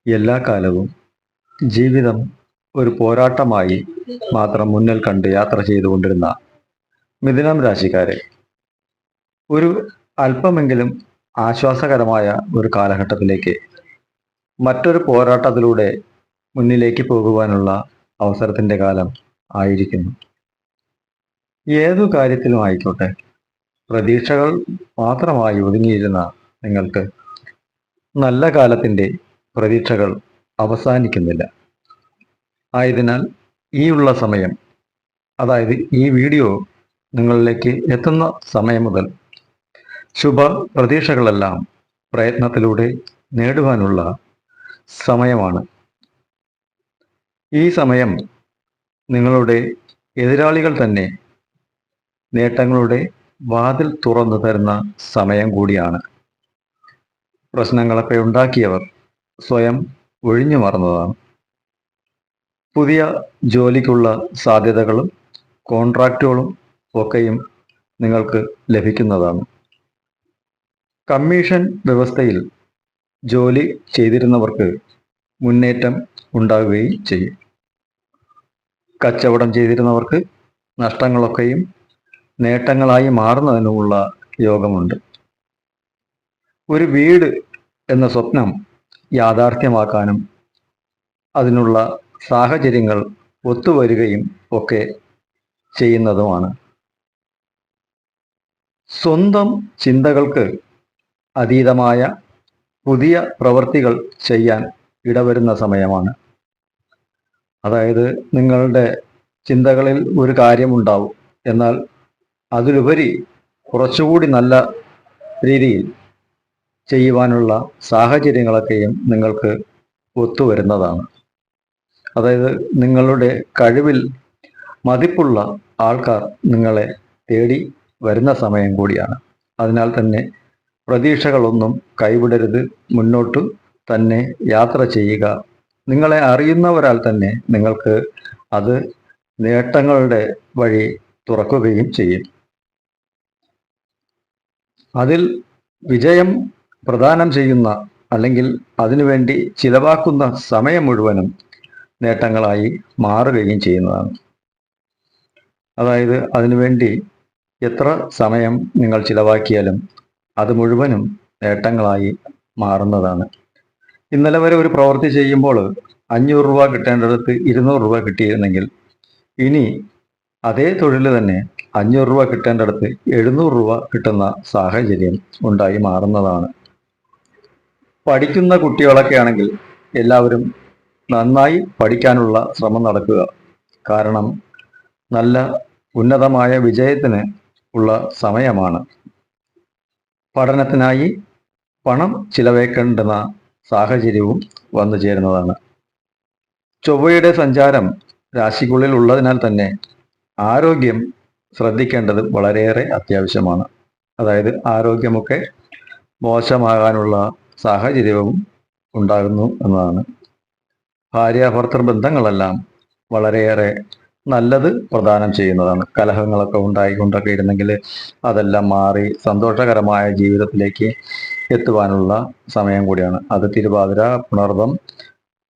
എല്ലാ കാലവും ജീവിതം ഒരു പോരാട്ടമായി മാത്രം മുന്നിൽ കണ്ട് യാത്ര ചെയ്തുകൊണ്ടിരുന്ന മിഥുനം രാശിക്കാരെ ഒരു അല്പമെങ്കിലും ആശ്വാസകരമായ ഒരു കാലഘട്ടത്തിലേക്ക് മറ്റൊരു പോരാട്ടത്തിലൂടെ മുന്നിലേക്ക് പോകുവാനുള്ള അവസരത്തിന്റെ കാലം ആയിരിക്കുന്നു. ഏതു കാര്യത്തിലും ആയിക്കോട്ടെ, പ്രതീക്ഷകൾ മാത്രമായി ഒതുങ്ങിയിരുന്ന നിങ്ങൾക്ക് നല്ല കാലത്തിന്റെ പ്രതീക്ഷകൾ അവസാനിക്കുന്നില്ല. ആയതിനാൽ ഈ ഉള്ള സമയം, അതായത് ഈ വീഡിയോ നിങ്ങളിലേക്ക് എത്തുന്ന സമയം മുതൽ ശുഭ പ്രതീക്ഷകളെല്ലാം പ്രയത്നത്തിലൂടെ നേടുവാനുള്ള സമയമാണ്. ഈ സമയം നിങ്ങളുടെ എതിരാളികൾ തന്നെ നേട്ടങ്ങളുടെ വാതിൽ തുറന്നു തരുന്ന സമയം കൂടിയാണ്. പ്രശ്നങ്ങളൊക്കെ ഉണ്ടാക്കിയവർ സ്വയം ഒഴിഞ്ഞു മറന്നതാണ്. പുതിയ ജോലിക്കുള്ള സാധ്യതകളും കോൺട്രാക്റ്റുകളും ഒക്കെയും നിങ്ങൾക്ക് ലഭിക്കുന്നതാണ്. കമ്മീഷൻ വ്യവസ്ഥയിൽ ജോലി ചെയ്തിരുന്നവർക്ക് മുന്നേറ്റം ഉണ്ടാവുകയും ചെയ്യും. കച്ചവടം ചെയ്തിരുന്നവർക്ക് നഷ്ടങ്ങളൊക്കെയും നേട്ടങ്ങളായി മാറുന്നതിനുമുള്ള യോഗമുണ്ട്. ഒരു വീട് എന്ന സ്വപ്നം യാഥാർത്ഥ്യമാക്കാനും അതിനുള്ള സാഹചര്യങ്ങൾ ഒത്തുവരികയും ഒക്കെ ചെയ്യുന്നതുമാണ്. സ്വന്തം ചിന്തകൾക്ക് അതീതമായ പുതിയ പ്രവൃത്തികൾ ചെയ്യാൻ ഇടവരുന്ന സമയമാണ്. അതായത് നിങ്ങളുടെ ചിന്തകളിൽ ഒരു കാര്യമുണ്ടാവും, എന്നാൽ അതിലുപരി കുറച്ചുകൂടി നല്ല രീതിയിൽ ചെയ്യുവാനുള്ള സാഹചര്യങ്ങളൊക്കെയും നിങ്ങൾക്ക് ഒത്തുവരുന്നതാണ്. അതായത് നിങ്ങളുടെ കഴിവിൽ മതിപ്പുള്ള ആൾക്കാർ നിങ്ങളെ തേടി വരുന്ന സമയം കൂടിയാണ്. അതിനാൽ തന്നെ പ്രതീക്ഷകളൊന്നും കൈവിടരുത്. മുന്നോട്ട് തന്നെ യാത്ര ചെയ്യുക. നിങ്ങളെ അറിയുന്നവരാൽ തന്നെ നിങ്ങൾക്ക് അത് നേട്ടങ്ങളുടെ വഴി തുറക്കുകയും ചെയ്യും. അതിൽ വിജയം പ്രദാനം ചെയ്യുന്ന, അല്ലെങ്കിൽ അതിനുവേണ്ടി ചിലവാക്കുന്ന സമയം മുഴുവനും നേട്ടങ്ങളായി മാറുകയും ചെയ്യുന്നതാണ്. അതായത് അതിനുവേണ്ടി എത്ര സമയം നിങ്ങൾ ചിലവാക്കിയാലും അത് മുഴുവനും നേട്ടങ്ങളായി മാറുന്നതാണ്. ഇന്നലെ വരെ ഒരു പ്രവൃത്തി ചെയ്യുമ്പോൾ 500 രൂപ കിട്ടേണ്ടടുത്ത് 200 രൂപ കിട്ടിയിരുന്നെങ്കിൽ ഇനി അതേ തൊഴിൽ തന്നെ 500 രൂപ കിട്ടേണ്ടടുത്ത് 700 രൂപ കിട്ടുന്ന സാഹചര്യം ഉണ്ടായി മാറുന്നതാണ്. പഠിക്കുന്ന കുട്ടികളൊക്കെ ആണെങ്കിൽ എല്ലാവരും നന്നായി പഠിക്കാനുള്ള ശ്രമം നടക്കുക. കാരണം നല്ല ഉന്നതമായ വിജയത്തിന് ഉള്ള സമയമാണ്. പഠനത്തിനായി പണം ചിലവഴിക്കേണ്ടുന്ന സാഹചര്യവും വന്നു ചേരുന്നതാണ്. ചൊവ്വയുടെ സഞ്ചാരം രാശിക്കുള്ളിൽ ഉള്ളതിനാൽ തന്നെ ആരോഗ്യം ശ്രദ്ധിക്കേണ്ടത് വളരെയേറെ അത്യാവശ്യമാണ്. അതായത് ആരോഗ്യമൊക്കെ മോശമാകാനുള്ള സാഹചര്യവും ഉണ്ടാകുന്നു എന്നതാണ്. ഭാര്യാഭർത്തൃ ബന്ധങ്ങളെല്ലാം വളരെയേറെ നല്ലത് പ്രദാനം ചെയ്യുന്നതാണ്. കലഹങ്ങളൊക്കെ ഉണ്ടായിക്കൊണ്ടൊക്കെ ഇരുന്നെങ്കിൽ അതെല്ലാം മാറി സന്തോഷകരമായ ജീവിതത്തിലേക്ക് എത്തുവാനുള്ള സമയം കൂടിയാണ്. അത് തിരുവാതിര, പുണർദം,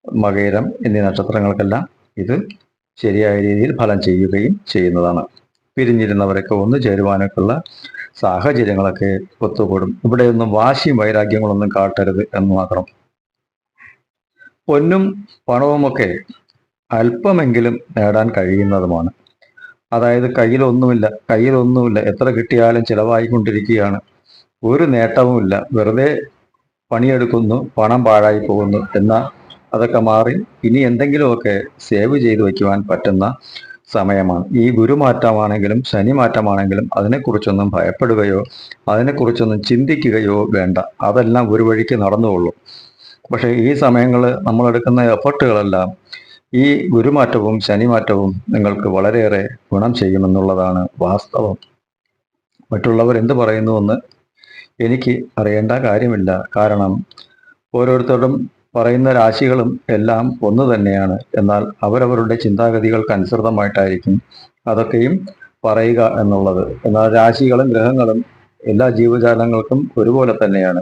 മകയിരം എന്നീ നക്ഷത്രങ്ങൾക്കെല്ലാം ഇത് ശരിയായ രീതിയിൽ ഫലം ചെയ്യുകയും ചെയ്യുന്നതാണ്. പിരിഞ്ഞിരുന്നവരൊക്കെ ഒന്ന് ചേരുവാനൊക്കെയുള്ള സാഹചര്യങ്ങളൊക്കെ ഒത്തുകൂടും. ഇവിടെയൊന്നും വാശിയും വൈരാഗ്യങ്ങളൊന്നും കാട്ടരുത് എന്ന് മാത്രം. പൊന്നും പണവുമൊക്കെ അല്പമെങ്കിലും നേടാൻ കഴിയുന്നതുമാണ്. അതായത് കയ്യിലൊന്നുമില്ല, എത്ര കിട്ടിയാലും ചിലവായിക്കൊണ്ടിരിക്കുകയാണ്, ഒരു നേട്ടവുമില്ല, വെറുതെ പണിയെടുക്കുന്നു, പണം പാഴായി പോകുന്നു എന്നാൽ അതൊക്കെ മാറി ഇനി എന്തെങ്കിലുമൊക്കെ സേവ് ചെയ്തു വയ്ക്കുവാൻ പറ്റുന്ന സമയമാണ്. ഈ ഗുരുമാറ്റമാണെങ്കിലും ശനി മാറ്റമാണെങ്കിലും അതിനെക്കുറിച്ചൊന്നും ഭയപ്പെടുകയോ അതിനെക്കുറിച്ചൊന്നും ചിന്തിക്കുകയോ വേണ്ട. അതെല്ലാം ഒരു വഴിക്ക് നടന്നുകൊള്ളും. പക്ഷേ ഈ സമയങ്ങൾ നമ്മളെടുക്കുന്ന എഫർട്ടുകളെല്ലാം ഈ ഗുരുമാറ്റവും ശനിമാറ്റവും നിങ്ങൾക്ക് വളരെയേറെ ഗുണം ചെയ്യുമെന്നുള്ളതാണ് വാസ്തവം. മറ്റുള്ളവർ എന്ത് പറയുന്നുവെന്ന് എനിക്ക് അറിയേണ്ട കാര്യമില്ല. കാരണം ഓരോരുത്തരും പറയുന്ന രാശികളും എല്ലാം ഒന്ന് തന്നെയാണ്. എന്നാൽ അവരവരുടെ ചിന്താഗതികൾക്കനുസൃതമായിട്ടായിരിക്കും അതൊക്കെയും പറയുക എന്നുള്ളത്. എന്നാൽ രാശികളും ഗ്രഹങ്ങളും എല്ലാ ജീവജാലങ്ങൾക്കും ഒരുപോലെ തന്നെയാണ്.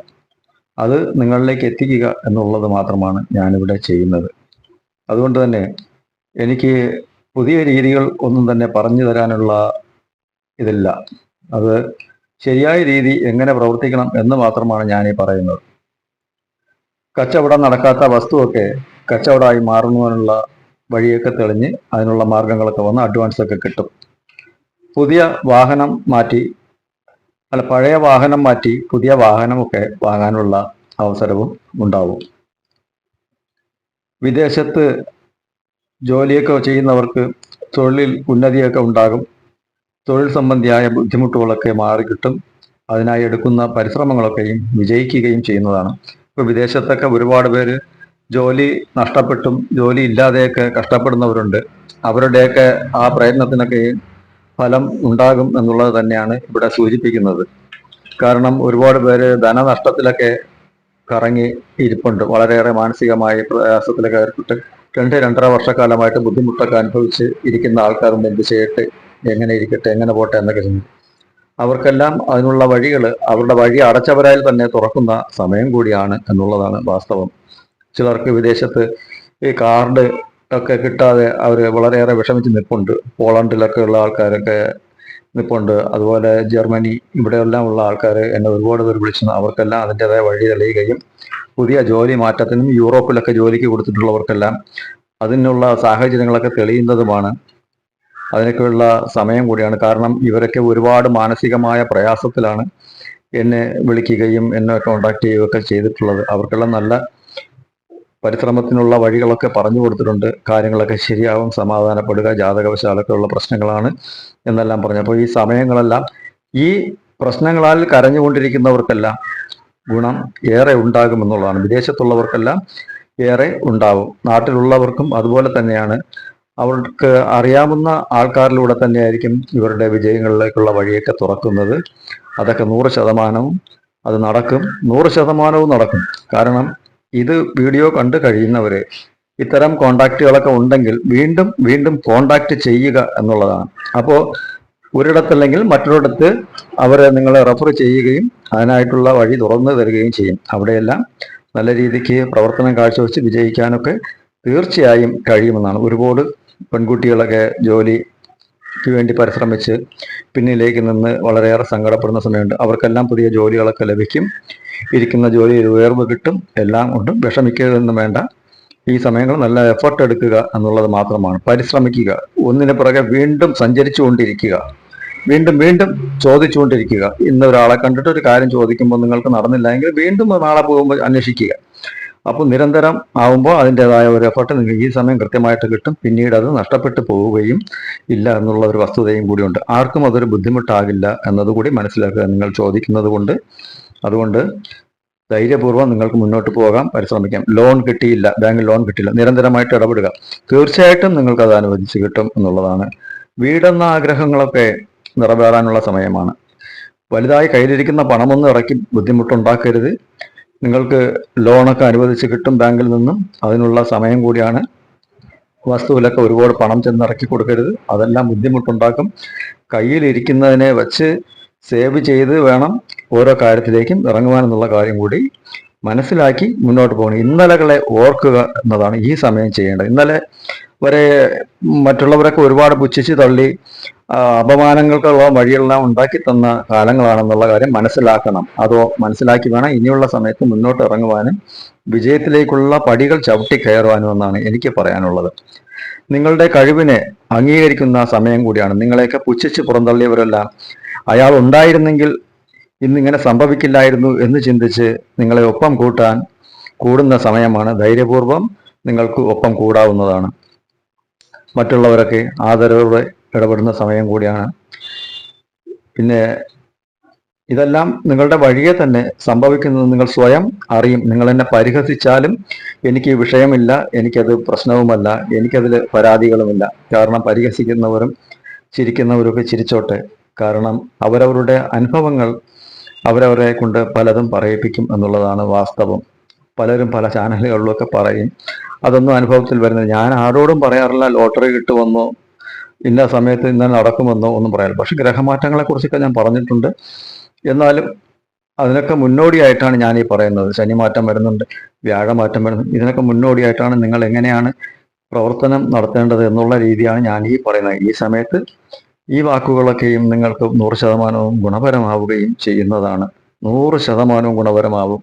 അത് നിങ്ങളിലേക്ക് എത്തിക്കുക എന്നുള്ളത് മാത്രമാണ് ഞാനിവിടെ ചെയ്യുന്നത്. അതുകൊണ്ട് തന്നെ എനിക്ക് പുതിയ രീതികൾ ഒന്നും തന്നെ പറഞ്ഞു തരാനുള്ള ഇതില്ല. അത് ശരിയായ രീതി എങ്ങനെ പ്രവർത്തിക്കണം എന്ന് മാത്രമാണ് ഞാനീ പറയുന്നത്. കച്ചവടം നടക്കാത്ത വസ്തുവൊക്കെ കച്ചവടമായി മാറുന്നതിനുള്ള വഴിയൊക്കെ തെളിഞ്ഞ് അതിനുള്ള മാർഗങ്ങളൊക്കെ വന്ന് അഡ്വാൻസ് ഒക്കെ കിട്ടും. പുതിയ വാഹനം മാറ്റി പഴയ വാഹനം മാറ്റി പുതിയ വാഹനമൊക്കെ വാങ്ങാനുള്ള അവസരവും ഉണ്ടാവും. വിദേശത്ത് ജോലിയൊക്കെ ചെയ്യുന്നവർക്ക് തൊഴിലിൽ ഉന്നതിയൊക്കെ ഉണ്ടാകും. തൊഴിൽ സംബന്ധിയായ ബുദ്ധിമുട്ടുകളൊക്കെ മാറിക്കിട്ടും. അതിനായി എടുക്കുന്ന പരിശ്രമങ്ങളൊക്കെയും വിജയിക്കുകയും ചെയ്യുന്നതാണ്. ഇപ്പോൾ വിദേശത്തൊക്കെ ഒരുപാട് പേര് ജോലി നഷ്ടപ്പെട്ടും ജോലി ഇല്ലാതെയൊക്കെ കഷ്ടപ്പെടുന്നവരുണ്ട്. അവരുടെയൊക്കെ ആ പ്രയത്നത്തിനൊക്കെ ഫലം ഉണ്ടാകും എന്നുള്ളത് തന്നെയാണ് ഇവിടെ സൂചിപ്പിക്കുന്നത്. കാരണം ഒരുപാട് പേര് ധനനഷ്ടത്തിലൊക്കെ കറങ്ങി ഇരിപ്പുണ്ട്. വളരെയേറെ മാനസികമായ പ്രയാസത്തിലൊക്കെ ഏർപ്പെട്ട് 2-2.5 വർഷക്കാലമായിട്ട് ബുദ്ധിമുട്ടൊക്കെ അനുഭവിച്ച് ഇരിക്കുന്ന ആൾക്കാരുണ്ട്. എന്ത് ചെയ്യട്ടെ, എങ്ങനെ ഇരിക്കട്ടെ, എങ്ങനെ പോട്ടെ എന്നൊക്കെ ചിന്തി അവർക്കെല്ലാം അതിനുള്ള വഴികൾ അവരുടെ വഴി അടച്ചവരായി തന്നെ തുറക്കുന്ന സമയം കൂടിയാണ് എന്നുള്ളതാണ് വാസ്തവം. ചിലർക്ക് വിദേശത്ത് ഈ കാർഡ് ഒക്കെ കിട്ടാതെ അവർ വളരെയേറെ വിഷമിച്ച് നിൽപ്പുണ്ട്. പോളണ്ടിലൊക്കെ ഉള്ള ആൾക്കാരൊക്കെ നിൽപ്പുണ്ട്. അതുപോലെ ജർമ്മനി, ഇവിടെയെല്ലാം ഉള്ള ആൾക്കാർ എന്നെ ഒരുപാട് പേർ വിളിച്ചു. അവർക്കെല്ലാം അതിൻ്റെതായ വഴി തെളിയുകയും പുതിയ ജോലി മാറ്റത്തിനും യൂറോപ്പിലൊക്കെ ജോലിക്ക് കൊടുത്തിട്ടുള്ളവർക്കെല്ലാം അതിനുള്ള സാഹചര്യങ്ങളൊക്കെ തെളിയുന്നതുമാണ്. അതിനൊക്കെയുള്ള സമയം കൂടിയാണ്. കാരണം ഇവരൊക്കെ ഒരുപാട് മാനസികമായ പ്രയാസത്തിലാണ് എന്നെ വിളിക്കുകയും എന്നെ കോണ്ടാക്ട് ചെയ്യുകയൊക്കെ ചെയ്തിട്ടുള്ളത്. അവർക്കെല്ലാം നല്ല പരിശ്രമത്തിനുള്ള വഴികളൊക്കെ പറഞ്ഞു കൊടുത്തിട്ടുണ്ട്. കാര്യങ്ങളൊക്കെ ശരിയാവും, സമാധാനപ്പെടുക, ജാതകവശാലൊക്കെ ഉള്ള പ്രശ്നങ്ങളാണ് എന്നെല്ലാം പറഞ്ഞു. അപ്പോൾ ഈ സമയങ്ങളെല്ലാം ഈ പ്രശ്നങ്ങളാൽ കരഞ്ഞുകൊണ്ടിരിക്കുന്നവർക്കെല്ലാം ഗുണം ഏറെ ഉണ്ടാകുമെന്നുള്ളതാണ്. വിദേശത്തുള്ളവർക്കെല്ലാം ഏറെ ഉണ്ടാവും. നാട്ടിലുള്ളവർക്കും അതുപോലെ തന്നെയാണ്. അവർക്ക് അറിയാവുന്ന ആൾക്കാരിലൂടെ തന്നെയായിരിക്കും ഇവരുടെ വിജയങ്ങളിലേക്കുള്ള വഴിയൊക്കെ തുറക്കുന്നത്. അതൊക്കെ 100% അത് നടക്കും. 100% നടക്കും. കാരണം ഇത് വീഡിയോ കണ്ടു കഴിയുന്നവര് ഇത്തരം കോണ്ടാക്റ്റുകളൊക്കെ ഉണ്ടെങ്കിൽ വീണ്ടും വീണ്ടും കോണ്ടാക്ട് ചെയ്യുക എന്നുള്ളതാണ്. അപ്പോൾ ഒരിടത്തല്ലെങ്കിൽ മറ്റൊരിടത്ത് അവരെ നിങ്ങളെ റെഫർ ചെയ്യുകയും അതിനായിട്ടുള്ള വഴി തുറന്നു തരികയും ചെയ്യും. അവിടെയെല്ലാം നല്ല രീതിക്ക് പ്രവർത്തനം കാഴ്ചവെച്ച് വിജയിക്കാനൊക്കെ തീർച്ചയായും കഴിയുമെന്നാണ്. ഒരുപാട് പെൺകുട്ടികളൊക്കെ ജോലിക്ക് വേണ്ടി പരിശ്രമിച്ച് പിന്നിലേക്ക് നിന്ന് വളരെയേറെ സങ്കടപ്പെടുന്ന സമയമുണ്ട്. അവർക്കെല്ലാം പുതിയ ജോലികളൊക്കെ ലഭിക്കും. ഇരിക്കുന്ന ജോലിയിൽ ഉയർവ് കിട്ടും. എല്ലാം കൊണ്ടും വിഷമിക്കുകയൊന്നും വേണ്ട. ഈ സമയങ്ങൾ നല്ല എഫർട്ട് എടുക്കുക എന്നുള്ളത് മാത്രമാണ്. പരിശ്രമിക്കുക. ഒന്നിനു പുറകെ വീണ്ടും സഞ്ചരിച്ചുകൊണ്ടിരിക്കുക. വീണ്ടും വീണ്ടും ചോദിച്ചുകൊണ്ടിരിക്കുക. ഇന്ന് ഒരാളെ കണ്ടിട്ട് ഒരു കാര്യം ചോദിക്കുമ്പോൾ നിങ്ങൾക്ക് നടന്നില്ല എങ്കിൽ വീണ്ടും നാളെ പോകുമ്പോൾ അന്വേഷിക്കുക. അപ്പോൾ നിരന്തരം ആവുമ്പോൾ അതിൻ്റെതായ ഒരു എഫർട്ട് നിങ്ങൾക്ക് ഈ സമയം കൃത്യമായിട്ട് കിട്ടും. പിന്നീട് അത് നഷ്ടപ്പെട്ടു പോവുകയും ഇല്ല എന്നുള്ള ഒരു വസ്തുതയും കൂടിയുണ്ട്. ആർക്കും അതൊരു ബുദ്ധിമുട്ടാകില്ല എന്നതുകൂടി മനസ്സിലാക്കുക നിങ്ങൾ ചോദിക്കുന്നത് കൊണ്ട്. അതുകൊണ്ട് ധൈര്യപൂർവ്വം നിങ്ങൾക്ക് മുന്നോട്ട് പോകാം, പരിശ്രമിക്കാം. ലോൺ കിട്ടിയില്ല, ബാങ്കിൽ ലോൺ കിട്ടിയില്ല, നിരന്തരമായിട്ട് ഇടപെടുക. തീർച്ചയായിട്ടും നിങ്ങൾക്ക് അത് അനുവദിച്ച് കിട്ടും എന്നുള്ളതാണ്. വീടെന്ന ആഗ്രഹങ്ങളൊക്കെ നിറവേറാനുള്ള സമയമാണ്. വലുതായി കയ്യിലിരിക്കുന്ന പണമൊന്നും ഇറക്കി ബുദ്ധിമുട്ടുണ്ടാക്കരുത്. നിങ്ങൾക്ക് ലോണൊക്കെ അനുവദിച്ച് കിട്ടും ബാങ്കിൽ നിന്നും. അതിനുള്ള സമയം കൂടിയാണ്. വസ്തുവിലൊക്കെ ഒരുപാട് പണം ചെന്നിറക്കി കൊടുക്കരുത്. അതെല്ലാം ബുദ്ധിമുട്ടുണ്ടാക്കും. കയ്യിലിരിക്കുന്നതിനെ വെച്ച് സേവ് ചെയ്ത് വേണം ഓരോ കാര്യത്തിലേക്കും ഇറങ്ങുവാനെന്നുള്ള കാര്യം കൂടി മനസ്സിലാക്കി മുന്നോട്ട് പോകണം. ഇന്നലകളെ ഓർക്കുക എന്നതാണ് ഈ സമയം ചെയ്യേണ്ടത്. ഇന്നലെ വരെ മറ്റുള്ളവരൊക്കെ ഒരുപാട് പുച്ഛിച്ച് തള്ളി അപമാനങ്ങൾക്കുള്ള വഴിയെല്ലാം ഉണ്ടാക്കി തന്ന കാലങ്ങളാണെന്നുള്ള കാര്യം മനസ്സിലാക്കണം. അതോ മനസ്സിലാക്കി വേണം ഇനിയുള്ള സമയത്ത് മുന്നോട്ട് ഇറങ്ങുവാനും വിജയത്തിലേക്കുള്ള പടികൾ ചവിട്ടി കയറുവാനും എന്നാണ് എനിക്ക് പറയാനുള്ളത്. നിങ്ങളുടെ കഴിവിനെ അംഗീകരിക്കുന്ന സമയം കൂടിയാണ്. നിങ്ങളെയൊക്കെ പുച്ഛിച്ച് പുറന്തള്ളിയവരെല്ലാം അയാൾ ഉണ്ടായിരുന്നെങ്കിൽ ഇന്നിങ്ങനെ സംഭവിക്കില്ലായിരുന്നു എന്ന് ചിന്തിച്ച് നിങ്ങളെ ഒപ്പം കൂട്ടാൻ കൂടുന്ന സമയമാണ്. ധൈര്യപൂർവ്വം നിങ്ങൾക്ക് ഒപ്പം കൂടാവുന്നതാണ്. മറ്റുള്ളവരൊക്കെ ആദരവോടെ ഇടപെടുന്ന സമയം കൂടിയാണ്. പിന്നെ ഇതെല്ലാം നിങ്ങളുടെ വഴിയെ തന്നെ സംഭവിക്കുന്നത് നിങ്ങൾ സ്വയം അറിയും. നിങ്ങൾ എന്നെ പരിഹസിച്ചാലും എനിക്ക് വിഷയമില്ല, എനിക്കത് പ്രശ്നവുമല്ല, എനിക്കതിൽ പരാതികളുമില്ല. കാരണം പരിഹസിക്കുന്നവരും ചിരിക്കുന്നവരൊക്കെ ചിരിച്ചോട്ടെ. കാരണം അവരവരുടെ അനുഭവങ്ങൾ അവരവരെ കൊണ്ട് പലതും പറയിപ്പിക്കും എന്നുള്ളതാണ് വാസ്തവം. പലരും പല ചാനലുകളിലൊക്കെ പറയും. അതൊന്നും അനുഭവത്തിൽ വരുന്നത് ഞാൻ ആരോടും പറയാറില്ല. ലോട്ടറി കിട്ടുമെന്നോ ഇന്ന സമയത്ത് ഇന്ന നടക്കുമെന്നോ ഒന്നും പറയാറില്ല. പക്ഷെ ഗ്രഹമാറ്റങ്ങളെ കുറിച്ചൊക്കെ ഞാൻ പറഞ്ഞിട്ടുണ്ട്. എന്നാലും അതിനൊക്കെ മുന്നോടിയായിട്ടാണ് ഞാൻ ഈ പറയുന്നത്. ശനിമാറ്റം വരുന്നുണ്ട്, വ്യാഴമാറ്റം വരുന്നുണ്ട്. ഇതിനൊക്കെ മുന്നോടിയായിട്ടാണ് നിങ്ങൾ എങ്ങനെയാണ് പ്രവർത്തനം നടത്തേണ്ടത് എന്നുള്ള രീതിയാണ് ഞാൻ ഈ പറയുന്നത്. ഈ സമയത്ത് ഈ വാക്കുകളൊക്കെയും നിങ്ങൾക്ക് 100% ഗുണപരമാവുകയും ചെയ്യുന്നതാണ്. 100% ഗുണപരമാവും.